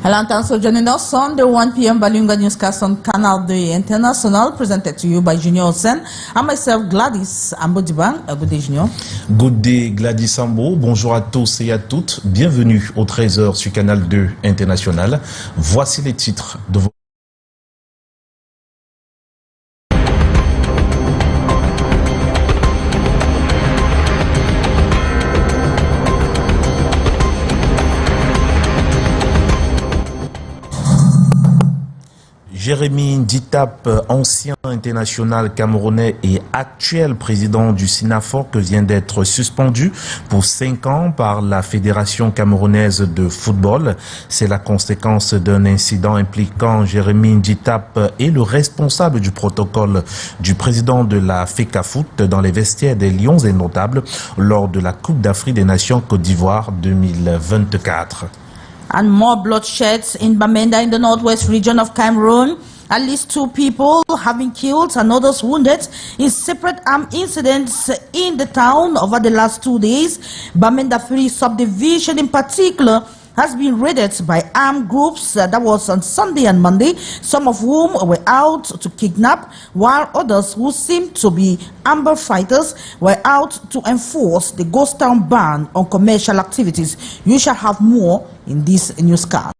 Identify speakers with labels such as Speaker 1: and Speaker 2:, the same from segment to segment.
Speaker 1: Hello, and thanks for joining us on the 1 p.m. Bilingual newscast on Canal International, presented to you by Junior Hossein and myself, Gladys Ambodibang. Good day, Junior.
Speaker 2: Good day, Gladys Ambo. Bonjour à tous et à toutes. Bienvenue au 13h sur Canal 2 International. Voici les titres de vos... Jérémy Nditap, ancien international camerounais et actuel président du SINAFOC, vient d'être suspendu pour 5 ans par la Fédération camerounaise de football. C'est la conséquence d'un incident impliquant Jérémy Nditap et le responsable du protocole du président de la FECAFOOT dans les vestiaires des Lions et Notables lors de la Coupe d'Afrique des Nations Côte d'Ivoire 2024.
Speaker 1: And more bloodsheds in Bamenda in the northwest region of Cameroon. At least 2 people have been killed and others wounded in separate armed incidents in the town over the last 2 days. Bamenda 3 subdivision in particular has been raided by armed groups. That was on Sunday and Monday, some of whom were out to kidnap, while others who seemed to be amber fighters were out to enforce the ghost town ban on commercial activities. You shall have more in this newscast.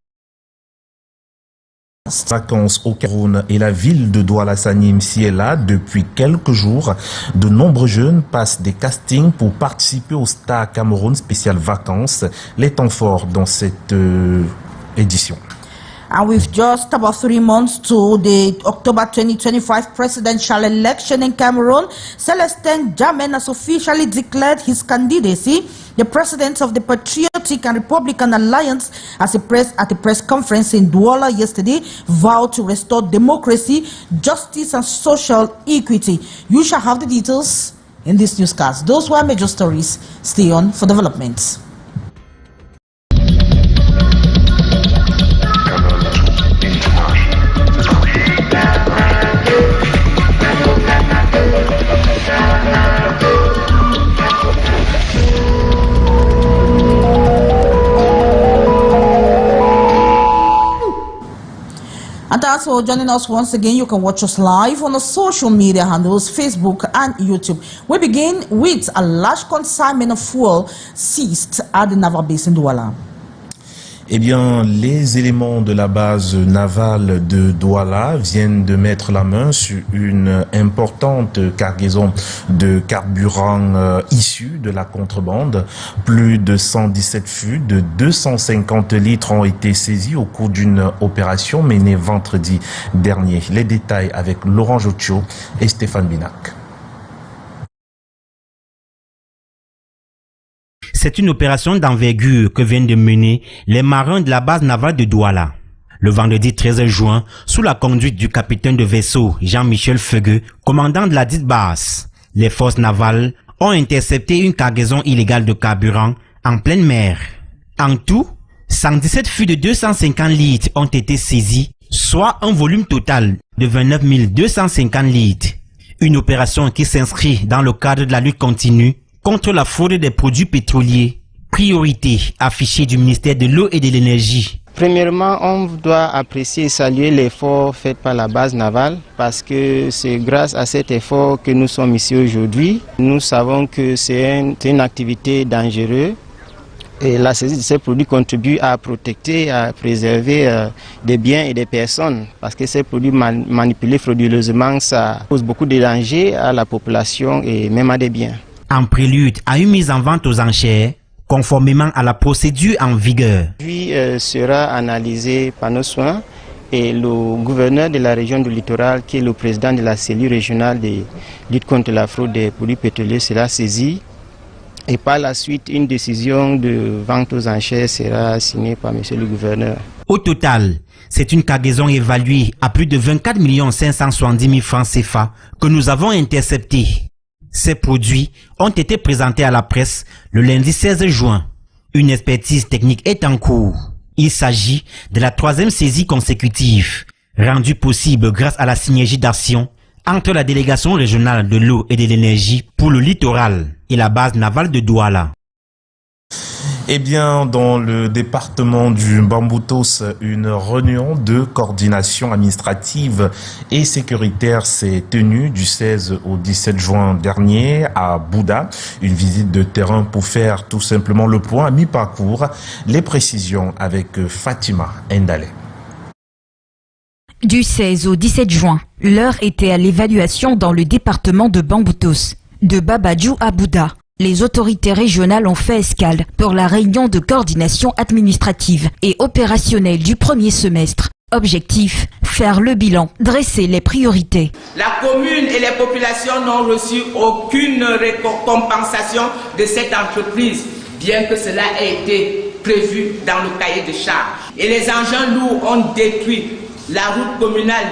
Speaker 2: Vacances au Cameroun et la ville de Douala s'anime ci et là depuis quelques jours. De nombreux jeunes passent des castings pour participer au Star Cameroun spécial vacances, les temps forts dans cette édition.
Speaker 1: And with just about 3 months to the October 2025 presidential election in Cameroon, Celestin Jammeh has officially declared his candidacy. The president of the Patriotic and Republican Alliance, at a press conference in Douala yesterday, vowed to restore democracy, justice, and social equity. You shall have the details in this newscast. Those were major stories. Stay on for developments. And thanks for joining us once again. You can watch us live on the social media handles, Facebook and YouTube. We begin with a large consignment of fuel seized at the naval base in Douala.
Speaker 2: Eh bien, les éléments de la base navale de Douala viennent de mettre la main sur une importante cargaison de carburant issu de la contrebande. Plus de 117 fûts de 250 litres ont été saisis au cours d'une opération menée vendredi dernier. Les détails avec Laurent Jotio et Stéphane Binac.
Speaker 3: C'est une opération d'envergure que viennent de mener les marins de la base navale de Douala. Le vendredi 13 juin, sous la conduite du capitaine de vaisseau Jean-Michel Feugueux, commandant de la dite base, les forces navales ont intercepté une cargaison illégale de carburant en pleine mer. En tout, 117 fûts de 250 litres ont été saisis, soit un volume total de 29 250 litres. Une opération qui s'inscrit dans le cadre de la lutte continue contre la fraude des produits pétroliers, priorité affichée du ministère de l'eau et de l'énergie.
Speaker 4: Premièrement, on doit apprécier et saluer l'effort fait par la base navale parce que c'est grâce à cet effort que nous sommes ici aujourd'hui. Nous savons que c'est une activité dangereuse et la saisie de ces produits contribue à protéger, à préserver des biens et des personnes parce que ces produits manipulés frauduleusement, ça pose beaucoup de dangers à la population et même à des biens.
Speaker 3: En prélude à une mise en vente aux enchères, conformément à la procédure en vigueur.
Speaker 4: Puis sera analysé par nos soins et le gouverneur de la région du littoral, qui est le président de la cellule régionale de lutte contre la fraude des produits pétroliers, sera saisi. Et par la suite, une décision de vente aux enchères sera signée par monsieur le gouverneur.
Speaker 3: Au total, c'est une cargaison évaluée à plus de 24 570 000 francs CFA que nous avons interceptée. Ces produits ont été présentés à la presse le lundi 16 juin. Une expertise technique est en cours. Il s'agit de la 3e saisie consécutive, rendue possible grâce à la synergie d'action entre la délégation régionale de l'eau et de l'énergie pour le littoral et la base navale de Douala.
Speaker 2: Eh bien, dans le département du Bamboutos, une réunion de coordination administrative et sécuritaire s'est tenue du 16 au 17 juin dernier à Bouda. Une visite de terrain pour faire tout simplement le point à mi-parcours. Les précisions avec Fatima Ndale.
Speaker 5: Du 16 au 17 juin, l'heure était à l'évaluation dans le département de Bamboutos. De Babadjou à Bouda, les autorités régionales ont fait escale pour la réunion de coordination administrative et opérationnelle du premier semestre. Objectif, faire le bilan, dresser les priorités.
Speaker 6: La commune et les populations n'ont reçu aucune compensation de cette entreprise, bien que cela ait été prévu dans le cahier de charges. Et les engins lourds ont détruit la route communale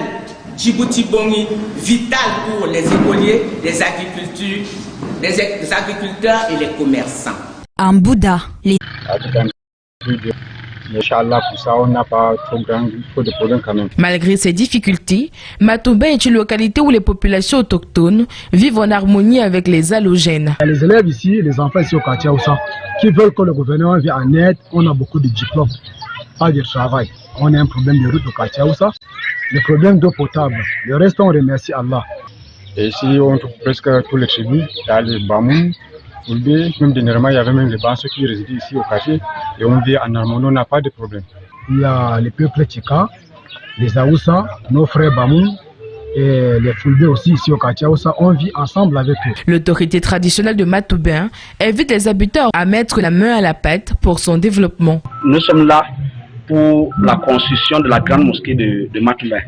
Speaker 6: Djibouti-Bongi, vitale pour les écoliers, les agriculteurs et les commerçants.
Speaker 5: En Bouddha, les...
Speaker 7: Malgré ces difficultés, Matoumba est une localité où les populations autochtones vivent en harmonie avec les halogènes.
Speaker 8: Les élèves ici, les enfants ici au quartier Oussa, qui veulent que le gouvernement vienne en aide, on a beaucoup de diplômes, pas de travail. On a un problème de route au quartier Oussa, le problème d'eau potable. Le reste, on remercie Allah.
Speaker 9: Et ici, on trouve presque tous les tribus, il y a les Bamoun, même dernièrement, il y avait même les Bansous qui résident ici au quartier et on vit en harmonie, on n'a pas de problème.
Speaker 8: Il y a les peuples Tchika, les Aoussa, nos frères Bamoun et les Fulbé aussi ici au quartier Aoussa, on vit ensemble avec eux.
Speaker 7: L'autorité traditionnelle de Matoubin invite les habitants à mettre la main à la pâte pour son développement.
Speaker 10: Nous sommes là pour la construction de la grande mosquée de Matoubin.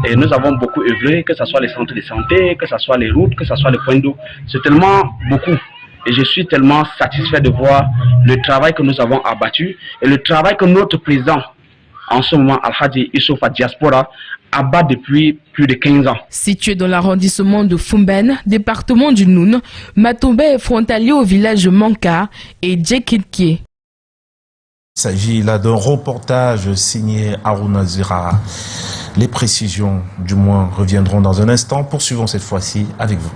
Speaker 10: Et nous avons beaucoup œuvré, que ce soit les centres de santé, que ce soit les routes, que ce soit les points d'eau. C'est tellement beaucoup. Et je suis tellement satisfait de voir le travail que nous avons abattu et le travail que notre président, en ce moment, Al-Hadi Issouf Diaspora, abat depuis plus de 15 ans.
Speaker 7: Situé dans l'arrondissement de Fumben, département du Noun, Matoumba est frontalier au village de Manka et Djekitkie.
Speaker 2: Il s'agit là d'un reportage signé Aruna Zira. Les précisions, du moins, reviendront dans un instant. Poursuivons cette fois-ci avec vous.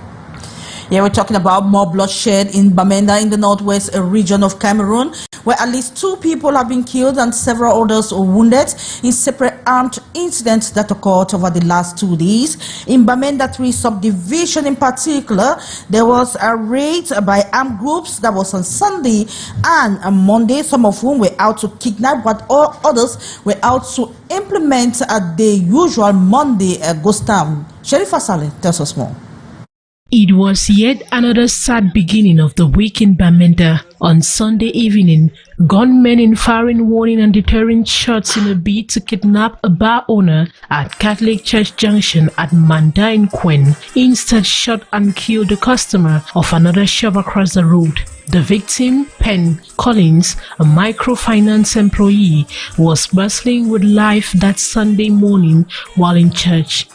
Speaker 1: Yeah, we're talking about more bloodshed in Bamenda in the northwest region of Cameroon, where at least 2 people have been killed and several others were wounded in separate armed incidents that occurred over the last 2 days. In Bamenda 3 subdivision in particular, there was a raid by armed groups that was on Sunday and on Monday, some of whom were out to kidnap, but all others were out to implement the usual Monday ghost town. Sherifa Saleh tells us more.
Speaker 11: It was yet another sad beginning of the week in Bamenda. On Sunday evening, gunmen in firing warning and deterrent shots in a bid to kidnap a bar owner at Catholic Church Junction at Manda in Quen instead shot and killed the customer of another shop across the road. The victim, Penn Collins, a microfinance employee, was bustling with life that Sunday morning while in church.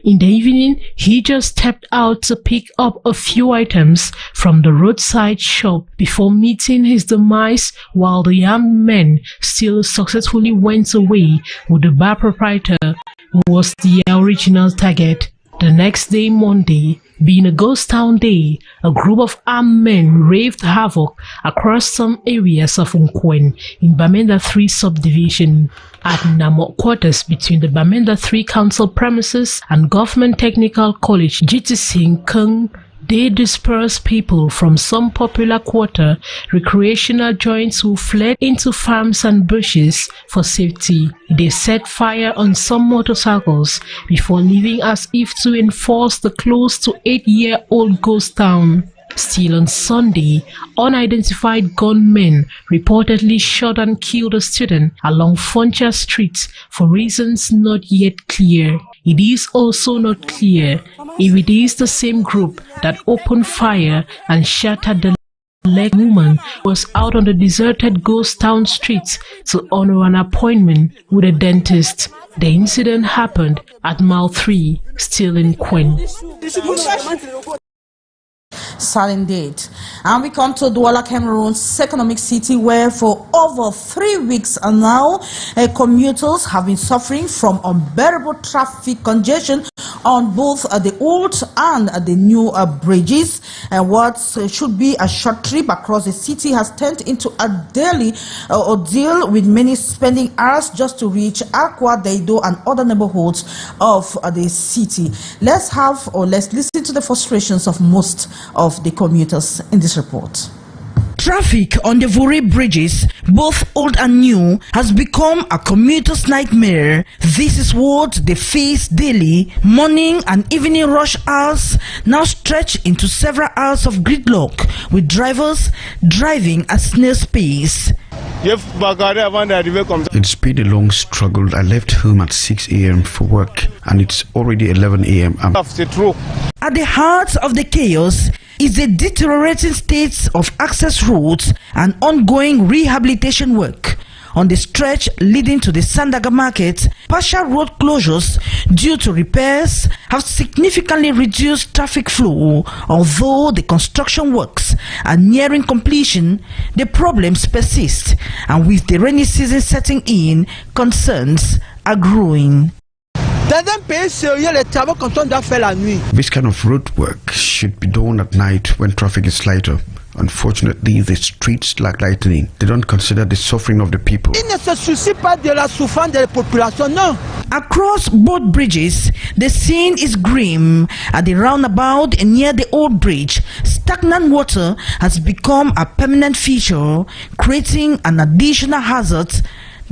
Speaker 11: In the evening, he just stepped out to pick up a few items from the roadside shop before meeting his demise, while the armed men still successfully went away with the bar proprietor, who was the original target. The next day, Monday, being a ghost town day, a group of armed men wreaked havoc across some areas of Nkwen in Bamenda 3 subdivision. At Namok quarters between the Bamenda 3 council premises and Government Technical College GTC in Kung, they dispersed people from some popular quarter recreational joints who fled into farms and bushes for safety. They set fire on some motorcycles before leaving as if to enforce the close to 8-year-old ghost town. Still on Sunday, unidentified gunmen reportedly shot and killed a student along Foncha Street for reasons not yet clear. It is also not clear if it is the same group that opened fire and shattered the leg woman who was out on the deserted ghost town streets to honor an appointment with a dentist. The incident happened at Mile 3, still in Quen.
Speaker 1: Sad indeed. And we come to Douala, Cameroon's economic city, where for over 3 weeks now, commuters have been suffering from unbearable traffic congestion on both the old and the new bridges. What should be a short trip across the city has turned into a daily ordeal, with many spending hours just to reach Akwa, Daido and other neighborhoods of the city. Let's listen to the frustrations of most of the commuters in this report. Traffic on the Vuri bridges, both old and new, has become a commuter's nightmare. This is what they face daily. Morning and evening rush hours now stretch into several hours of gridlock, with drivers driving at snail's pace.
Speaker 12: It's been a long struggle. I left home at 6 a.m. for work and it's already 11 a.m.
Speaker 1: At the heart of the chaos is the deteriorating state of access roads and ongoing rehabilitation work. On the stretch leading to the Sandaga market, partial road closures due to repairs have significantly reduced traffic flow. Although the construction works are nearing completion, the problems persist, and with the rainy season setting in, concerns are growing.
Speaker 12: This kind of road work should be done at night when traffic is lighter. Unfortunately, the streets lack lighting. They don't consider the suffering of the people.
Speaker 1: Across both bridges, the scene is grim. At the roundabout near the old bridge, stagnant water has become a permanent feature, creating an additional hazard.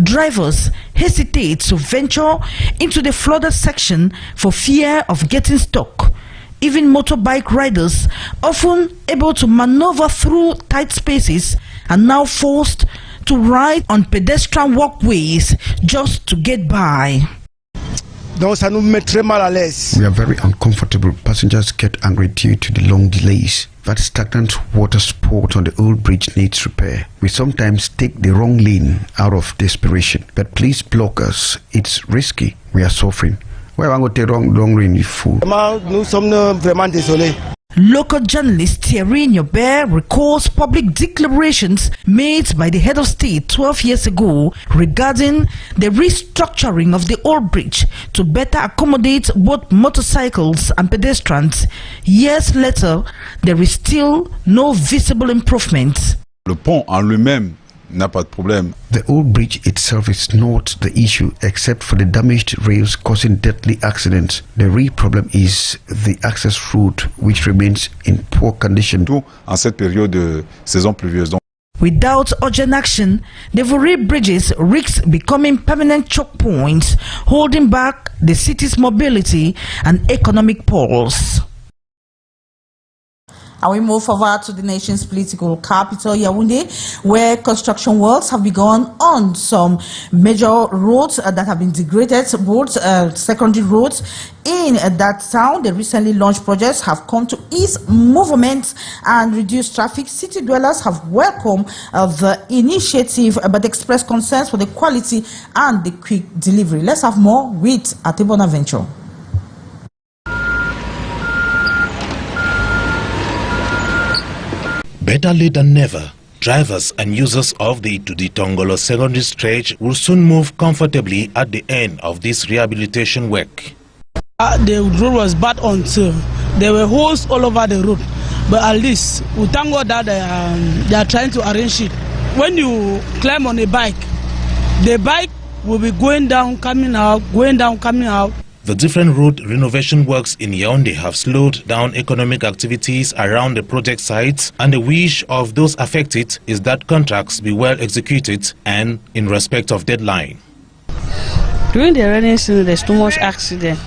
Speaker 1: Drivers hesitate to venture into the flooded section for fear of getting stuck. Even motorbike riders, often able to maneuver through tight spaces, are now forced to ride on pedestrian walkways just to get by.
Speaker 12: We are very uncomfortable. Passengers get angry due to the long delays. That stagnant water spot on the old bridge needs repair. We sometimes take the wrong lane out of desperation. But please block us. It's risky. We are suffering. Local
Speaker 1: journalist Thierry Nyobert recalls public declarations made by the head of state 12 years ago regarding the restructuring of the old bridge to better accommodate both motorcycles and pedestrians. Years later, there is still no visible improvement.
Speaker 13: Le pont en lui-même n'a pas de problème.
Speaker 12: The old bridge itself is not the issue, except for the damaged rails causing deadly accidents. The real problem is the access route, which remains in poor condition.
Speaker 13: En cette période de saison pluvieuse.
Speaker 1: Without urgent action, the Vuri bridges risk becoming permanent choke points, holding back the city's mobility and economic pulse. And we move forward to the nation's political capital, Yaoundé, where construction works have begun on some major roads that have been degraded, both secondary roads in that town. The recently launched projects have come to ease movement and reduce traffic. City dwellers have welcomed the initiative but expressed concerns for the quality and the quick delivery. Let's have more with Bonaventure.
Speaker 2: Better late than never, drivers and users of the Tongolo secondary stretch will soon move comfortably at the end of this rehabilitation work.
Speaker 14: The road was bad until there were holes all over the road, but at least we thank God that they are trying to arrange it. When you climb on a bike, the bike will be going down, coming out, going down, coming out.
Speaker 2: The different road renovation works in Yaoundé have slowed down economic activities around the project sites, and the wish of those affected is that contracts be well executed and in respect of deadline.
Speaker 15: During the rainy season, there's too much accident.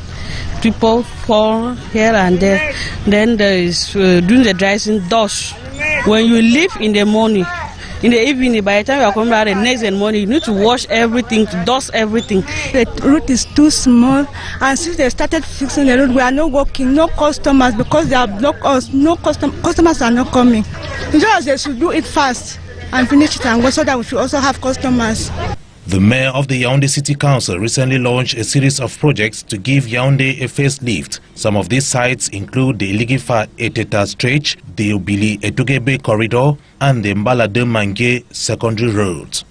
Speaker 15: People fall here and there. Then there is during the dry season, dust. When you leave in the morning, in the evening, by the time you are coming back the next morning, you need to wash everything, to dust everything.
Speaker 16: The route is too small, and since they started fixing the road, we are not working, no customers, because they have blocked us. No customers are not coming. Just they should do it fast and finish it and go, so that we should also have customers.
Speaker 2: The mayor of the Yaoundé City Council recently launched a series of projects to give Yaoundé a facelift. Some of these sites include the Iligifa Eteta Stretch, the Obili Etugebe Corridor, and the Mbalade Mange Secondary Road.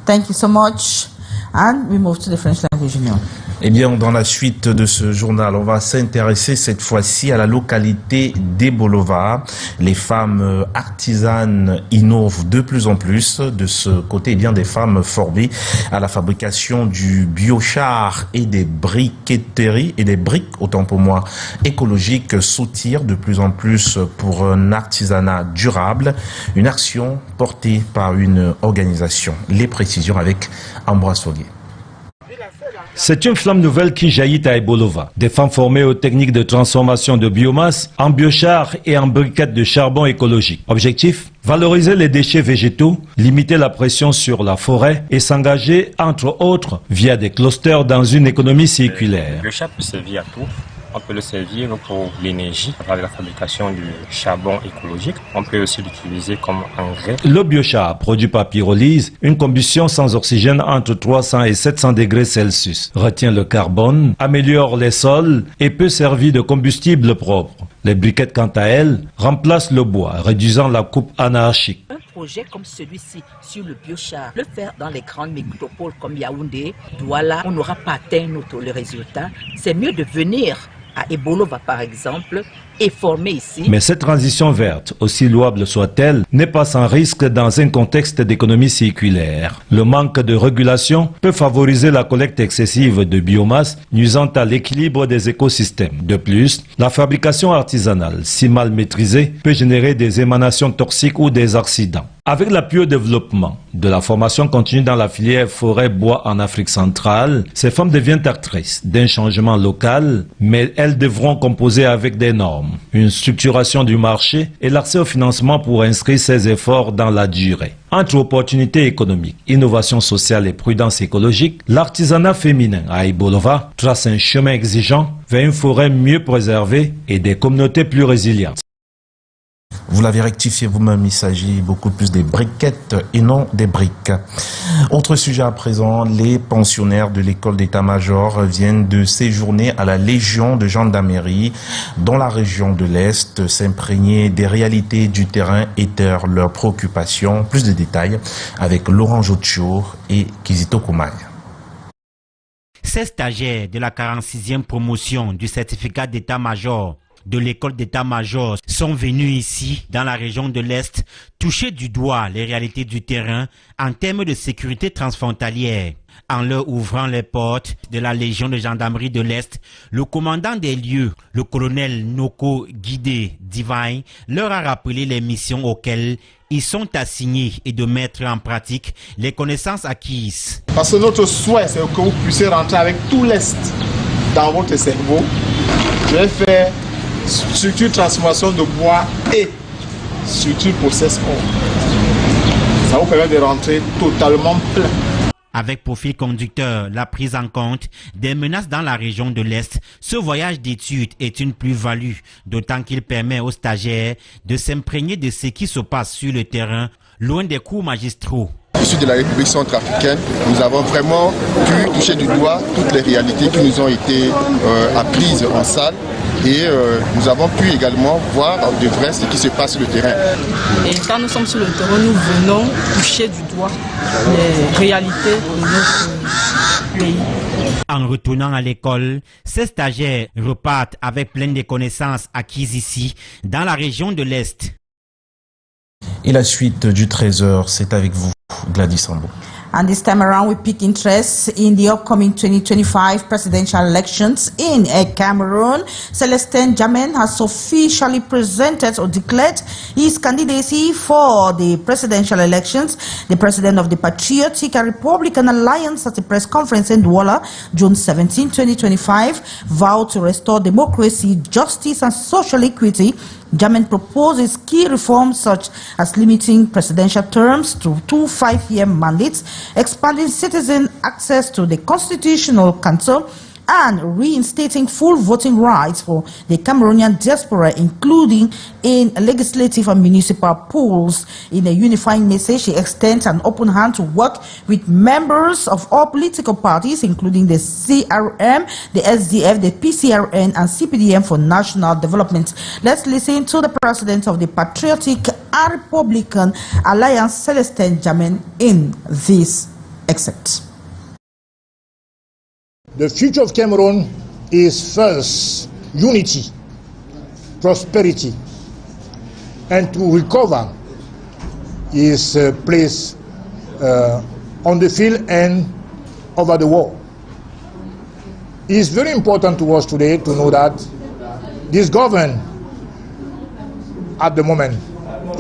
Speaker 1: Thank you so much. And we move to the French language now.
Speaker 2: Eh bien, dans la suite de ce journal, on va s'intéresser cette fois-ci à la localité d'Ebolova. Les femmes artisanes innovent de plus en plus. De ce côté, eh bien, des femmes formées à la fabrication du biochar et des briqueteries et des briques, autant pour moi, écologiques, s'outirent de plus en plus pour un artisanat durable. Une action portée par une organisation. Les précisions avec Ambroise Foguet.
Speaker 17: C'est une flamme nouvelle qui jaillit à Ebolova. Des femmes formées aux techniques de transformation de biomasse en biochar et en briquettes de charbon écologique. Objectif, valoriser les déchets végétaux, limiter la pression sur la forêt et s'engager, entre autres, via des clusters dans une économie circulaire.
Speaker 18: Le biochar peut servir à tout. On peut le servir pour l'énergie, avec la fabrication du charbon écologique. On peut aussi l'utiliser comme engrais.
Speaker 17: Le biochar produit par pyrolyse une combustion sans oxygène entre 300 et 700 degrés Celsius. Retient le carbone, améliore les sols et peut servir de combustible propre. Les briquettes, quant à elles, remplacent le bois, réduisant la coupe anarchique.
Speaker 19: Un projet comme celui-ci sur le biochar, le faire dans les grandes métropoles comme Yaoundé, Douala, on n'aura pas atteint le résultat. C'est mieux de venir à Ebolova par exemple, et formé ici.
Speaker 17: Mais cette transition verte, aussi louable soit-elle, n'est pas sans risque dans un contexte d'économie circulaire. Le manque de régulation peut favoriser la collecte excessive de biomasse, nuisant à l'équilibre des écosystèmes. De plus, la fabrication artisanale, si mal maîtrisée, peut générer des émanations toxiques ou des accidents. Avec l'appui au développement de la formation continue dans la filière forêt-bois en Afrique centrale, ces femmes deviennent actrices d'un changement local, mais elles devront composer avec des normes, une structuration du marché et l'accès au financement pour inscrire ces efforts dans la durée. Entre opportunités économiques, innovation sociale et prudence écologique, l'artisanat féminin à Ebolova trace un chemin exigeant vers une forêt mieux préservée et des communautés plus résilientes.
Speaker 2: Vous l'avez rectifié vous-même, il s'agit beaucoup plus des briquettes et non des briques. Autre sujet à présent, les pensionnaires de l'école d'état-major viennent de séjourner à la Légion de gendarmerie dans la région de l'Est. S'imprégner des réalités du terrain était leur préoccupation. Plus de détails avec Laurent Jocho et Kizito Koumaï.
Speaker 3: Ces stagiaires de la 46e promotion du certificat d'état-major de l'école d'état-major sont venus ici, dans la région de l'Est, toucher du doigt les réalités du terrain en termes de sécurité transfrontalière. En leur ouvrant les portes de la Légion de gendarmerie de l'Est, le commandant des lieux, le colonel Noko Guidé Divine, leur a rappelé les missions auxquelles ils sont assignés et de mettre en pratique les connaissances acquises.
Speaker 20: Parce que notre souhait, c'est que vous puissiez rentrer avec tout l'Est dans votre cerveau. Je vais faire structure transformation de bois et structure process ore. Ça vous permet de rentrer totalement plein.
Speaker 3: Avec profil conducteur, la prise en compte des menaces dans la région de l'Est, ce voyage d'études est une plus-value, d'autant qu'il permet aux stagiaires de s'imprégner de ce qui se passe sur le terrain, loin des cours magistraux.
Speaker 21: Issus de la République centrafricaine, nous avons vraiment pu toucher du doigt toutes les réalités qui nous ont été apprises en salle et nous avons pu également voir de vrai ce qui se passe sur le terrain.
Speaker 22: Et quand nous sommes sur le terrain, nous venons toucher du doigt les réalités de notre pays.
Speaker 3: En retournant à l'école, ces stagiaires repartent avec plein de connaissances acquises ici, dans la région de l'Est.
Speaker 2: Et la suite du 13h, c'est avec vous, Gladys Sambo.
Speaker 1: And this time around, we pick interest in the upcoming 2025 presidential elections in Cameroon. Celestin Jammeh has officially presented or declared his candidacy for the presidential elections. The president of the Patriotic and Republican Alliance at a press conference in Douala, June 17, 2025, vowed to restore democracy, justice, and social equity. Jammeh proposes key reforms such as limiting presidential terms to 2 5-year mandates, expanding citizen access to the Constitutional Council, and reinstating full voting rights for the Cameroonian diaspora, including in legislative and municipal polls. In a unifying message, he extends an open hand to work with members of all political parties, including the CRM, the SDF, the PCRN, and CPDM for national development. Let's listen to the president of the Patriotic and Republican Alliance, Celestin Jammeh, in this excerpt.
Speaker 4: The future of Cameroon is first unity, prosperity, and to recover his place on the field and over the world. It's very important to us today to know that this government at the moment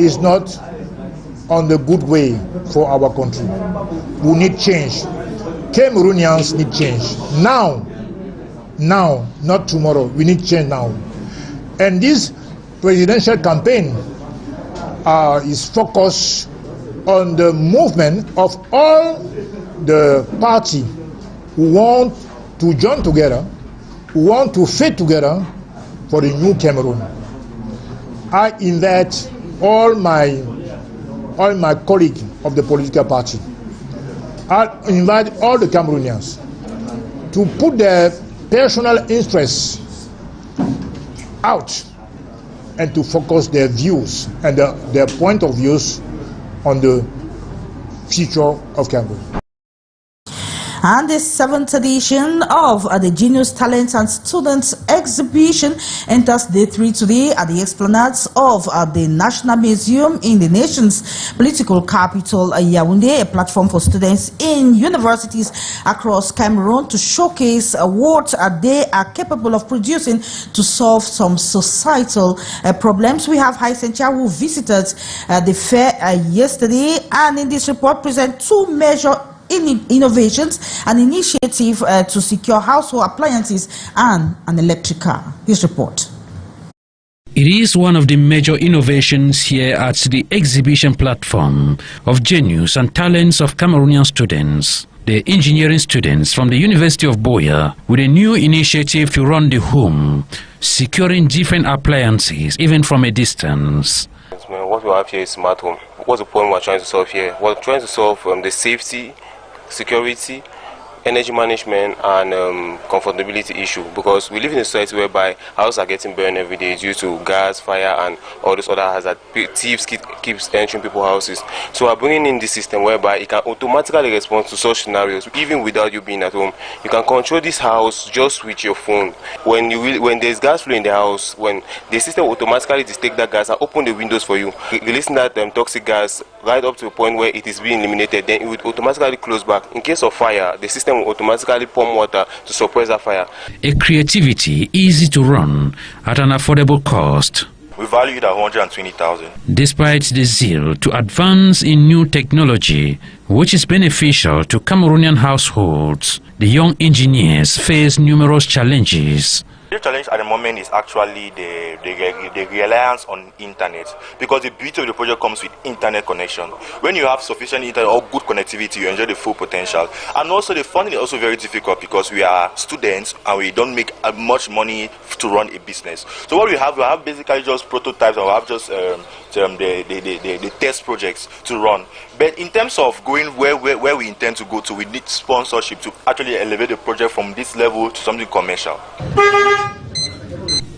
Speaker 4: is not on the good way for our country. We need change. Cameroonians need change. Now, not tomorrow. We need change now. And this presidential campaign is focused on the movement of all the parties who want to join together, who want to fit together for the new Cameroon. I invite all my colleagues of the political party. I invite all the Cameroonians to put their personal interests out and to focus their views and their point of views on the future of Cameroon.
Speaker 1: And the 7th edition of the Genius Talents and Students Exhibition enters day 3 today at the Esplanades of the National Museum in the nation's political capital, Yaoundé, a platform for students in universities across Cameroon to showcase what they are capable of producing to solve some societal problems. We have Haisentia, who visited the fair yesterday, and in this report present 2 major innovations and initiative to secure household appliances and an electric car. This report.
Speaker 6: It is one of the major innovations here at the exhibition platform of genius and talents of Cameroonian students. The engineering students from the University of Boya with a new initiative to run the home, securing different appliances even from a distance.
Speaker 23: What we have here is smart home. What's the problem we're trying to solve here? We're trying to solve the safety, security, energy management and comfortability issue, because we live in a society whereby houses are getting burned every day due to gas, fire and all those other hazards. Thieves keeps entering people's houses. So we're bringing in this system whereby it can automatically respond to such scenarios even without you being at home. You can control this house just with your phone. When there's gas flow in the house, when the system automatically detect that gas and open the windows for you, releasing that toxic gas right up to a point where it is being eliminated, then it would automatically close back. In case of fire, the system will automatically pump water to suppress that fire.
Speaker 6: A creativity easy to run at an affordable cost.
Speaker 24: We value it at 120,000.
Speaker 6: Despite the zeal to advance in new technology, which is beneficial to Cameroonian households, the young engineers face numerous challenges.
Speaker 24: The challenge at the moment is actually the reliance on internet, because the beauty of the project comes with internet connection. When you have sufficient internet or good connectivity, you enjoy the full potential. And also the funding is also very difficult because we are students and we don't make much money to run a business. So what we have basically just prototypes, and we have just the test projects to run. But in terms of going where we intend to go to, we need sponsorship to actually elevate the project from this level to something commercial.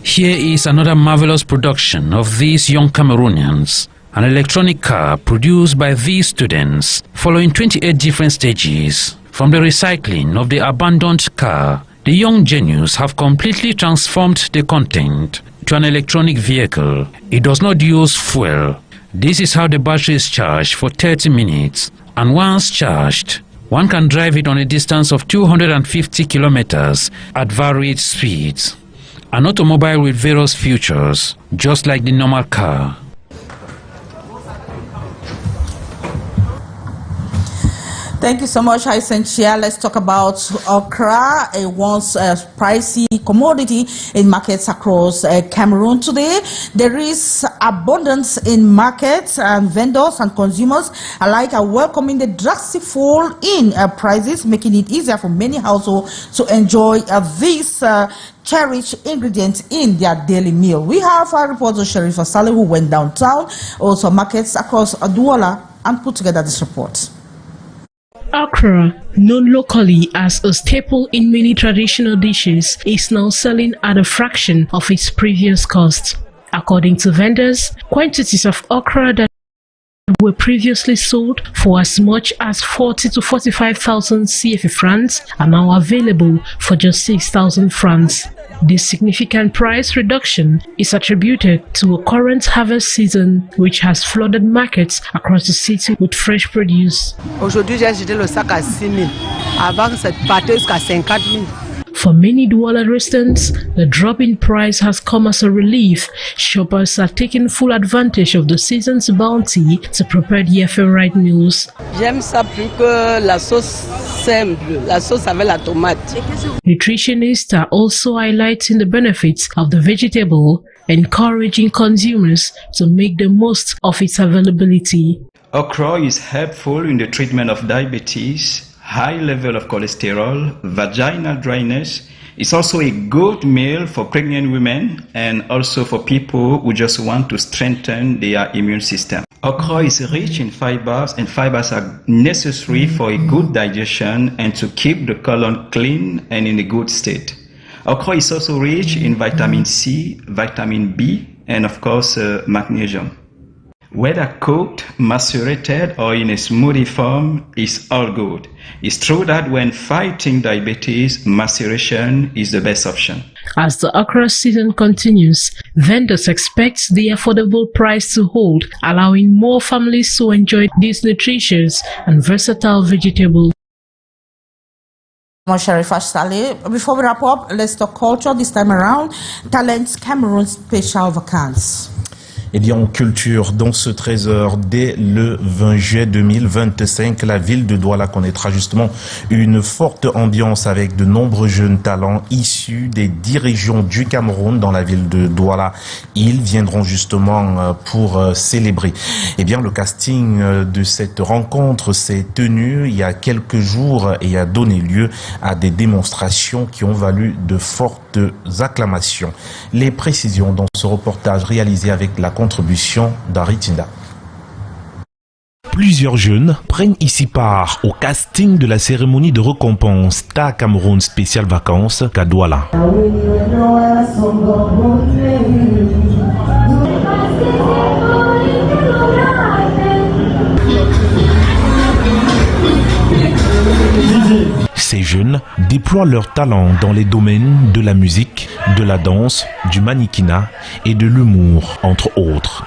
Speaker 6: Here is another marvelous production of these young Cameroonians. An electronic car produced by these students following 28 different stages. From the recycling of the abandoned car, the young genius have completely transformed the content to an electronic vehicle. It does not use fuel. This is how the battery is charged for 30 minutes, and once charged, one can drive it on a distance of 250 kilometers at varied speeds. An automobile with various features, just like the normal car.
Speaker 1: Thank you so much, Haisentia. Let's talk about okra, a once pricey commodity in markets across Cameroon today. There is abundance in markets, and vendors and consumers alike are welcoming the drastic fall in prices, making it easier for many households to enjoy this cherished ingredient in their daily meal. We have our reporter Sharifa Saleh, who went downtown, also markets across Douala, and put together this report.
Speaker 11: Okra, known locally as a staple in many traditional dishes, is now selling at a fraction of its previous cost. According to vendors, quantities of okra that were previously sold for as much as 40 to 45,000 CFA francs are now available for just 6,000 francs. This significant price reduction is attributed to a current harvest season which has flooded markets across the city with fresh produce.
Speaker 5: Aujourd'hui, j'ai acheté le sac à 6 000. Avant, ça partait jusqu'à 50 000.
Speaker 11: For many Douala residents, the drop in price has come as a relief. Shoppers are taking full advantage of the season's bounty to prepare their favorite meals.
Speaker 5: J'aime ça plus que la sauce simple, la sauce avec la tomate.
Speaker 11: Nutritionists are also highlighting the benefits of the vegetable, encouraging consumers to make the most of its availability.
Speaker 8: Okra is helpful in the treatment of diabetes, high level of cholesterol, vaginal dryness. It's also a good meal for pregnant women and also for people who just want to strengthen their immune system. Okra is rich in fibers, and fibers are necessary for a good digestion and to keep the colon clean and in a good state. Okra is also rich in vitamin C, vitamin B, and of course magnesium. Whether cooked, macerated, or in a smoothie form, is all good. It's true that when fighting diabetes, maceration is the best option.
Speaker 11: As the okra season continues, vendors expect the affordable price to hold, allowing more families to enjoy these nutritious and versatile vegetables.
Speaker 1: Before we wrap up, let's talk culture this time around. Talents Cameroon Special Vacances.
Speaker 2: Eh bien, en culture, dans ce 13h, dès le 20 juillet 2025, la ville de Douala connaîtra justement une forte ambiance avec de nombreux jeunes talents issus des 10 régions du Cameroun dans la ville de Douala. Ils viendront justement pour célébrer. Eh bien, le casting de cette rencontre s'est tenu il y a quelques jours et a donné lieu à des démonstrations qui ont valu de fortes acclamations. Les précisions dans ce reportage réalisé avec la contribution d'Aritinda.
Speaker 9: Plusieurs jeunes prennent ici part au casting de la cérémonie de récompense TÉLÉVISÉ Cameroun spécial vacances qu'à Douala. Ces jeunes déploient leur talent dans les domaines de la musique, de la danse, du mannequinat et de l'humour, entre autres.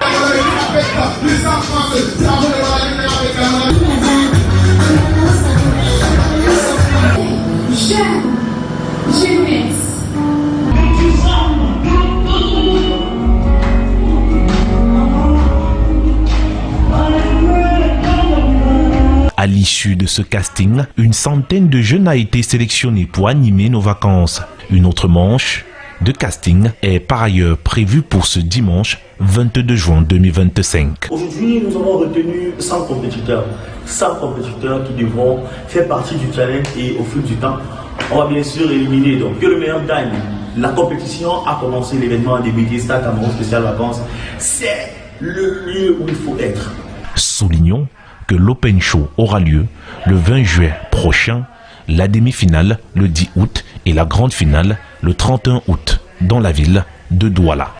Speaker 9: À l'issue de ce casting, une centaine de jeunes a été sélectionnés pour animer nos vacances. Une autre manche de casting est par ailleurs prévue pour ce dimanche 22 juin 2025.
Speaker 10: Aujourd'hui, nous avons retenu 100 compétiteurs. 100 compétiteurs qui devront faire partie du challenge et au fil du temps, on va bien sûr éliminer. Donc, que le meilleur gagne. La compétition a commencé, l'événement a débuté, TÉLÉVISÉ Cameroun spécial vacances. C'est le lieu où il faut être.
Speaker 9: Soulignons que l'Open Show aura lieu le 20 juillet prochain, la demi-finale le 10 août et la grande finale le 31 août dans la ville de Douala.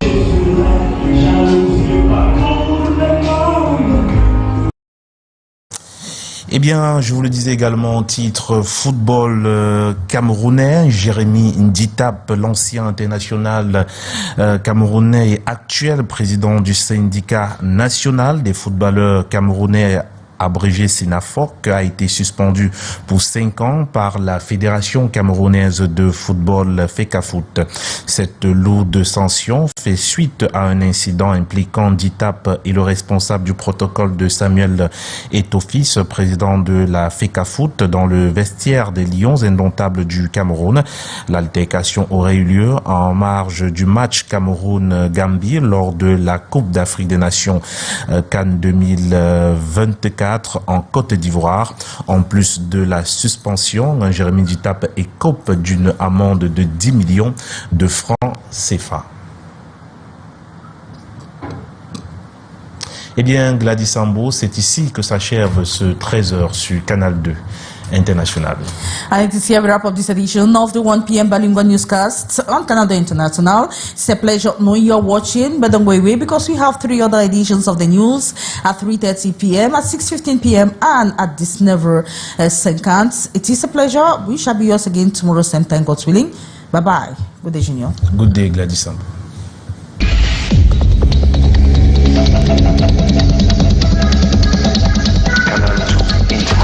Speaker 2: Eh bien, je vous le disais également en titre football camerounais. Jérémy Nditap, l'ancien international camerounais et actuel président du syndicat national des footballeurs camerounais, abrégé SINAFOC, a été suspendu pour 5 ans par la Fédération camerounaise de football FECAFOOT. Cette lourde sanction fait suite à un incident impliquant Nditap et le responsable du protocole de Samuel Etofis, président de la FECAFOOT, dans le vestiaire des Lions indomptables du Cameroun. L'altercation aurait eu lieu en marge du match Cameroun-Gambie lors de la Coupe d'Afrique des Nations CAN 2024 en Côte d'Ivoire. En plus de la suspension, Jérémy Nditap écope d'une amende de 10 millions de francs CFA. Eh bien, Gladys Sambo, c'est ici que s'achève ce 13h sur Canal 2. international.
Speaker 1: And it is here we wrap up this edition of the 1 p.m. bilingual newscast on Canal International. It's a pleasure knowing you're watching, but don't go away because we have 3 other editions of the news at 3:30 p.m., at 6:15 p.m. and at this never second. It is a pleasure. We shall be yours again tomorrow, same time, God willing. Bye-bye. Good day, Junior.
Speaker 2: Good day, Gladys.